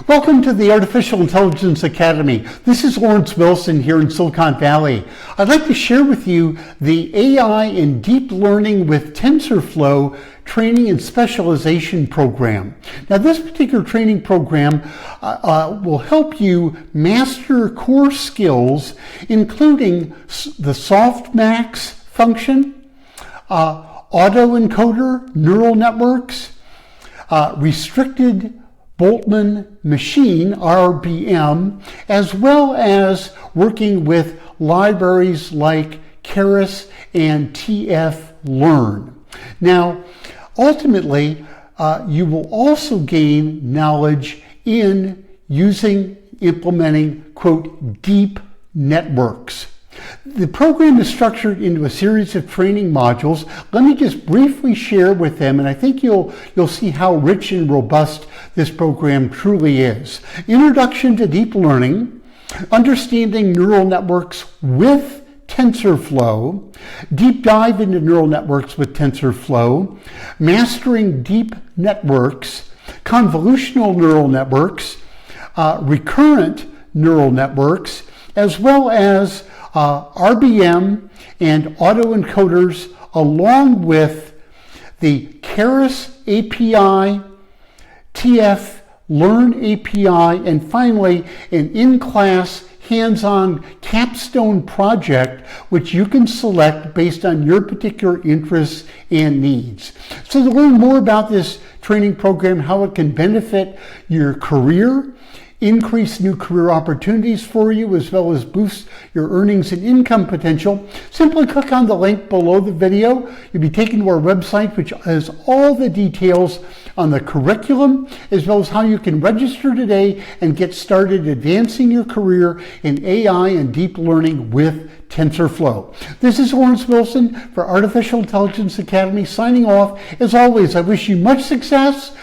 Welcome to the Artificial Intelligence Academy. This is Lawrence Wilson here in Silicon Valley. I'd like to share with you the AI and Deep Learning with TensorFlow training and specialization program. Now, this particular training program will help you master core skills, including the SoftMax function, Autoencoder Neural Networks, restricted Boltzmann Machine, RBM, as well as working with libraries like Keras and TFLearn. Now, ultimately, you will also gain knowledge in implementing, quote, deep networks. The program is structured into a series of training modules. Let me just briefly share with them, and I think you'll see how rich and robust this program truly is. Introduction to Deep Learning, Understanding Neural Networks with TensorFlow, Deep Dive into Neural Networks with TensorFlow, Mastering Deep Networks, Convolutional Neural Networks, Recurrent Neural Networks, as well as RBM and Autoencoders, along with the Keras API, TFLearn API, and finally an in-class hands-on Capstone Project, which you can select based on your particular interests and needs. So to learn more about this training program, how it can benefit your career, increase new career opportunities for you, as well as boost your earnings and income potential, simply click on the link below the video. You'll be taken to our website, which has all the details on the curriculum, as well as how you can register today and get started advancing your career in AI and deep learning with TensorFlow. This is Lawrence Wilson for Artificial Intelligence Academy signing off. As always, I wish you much success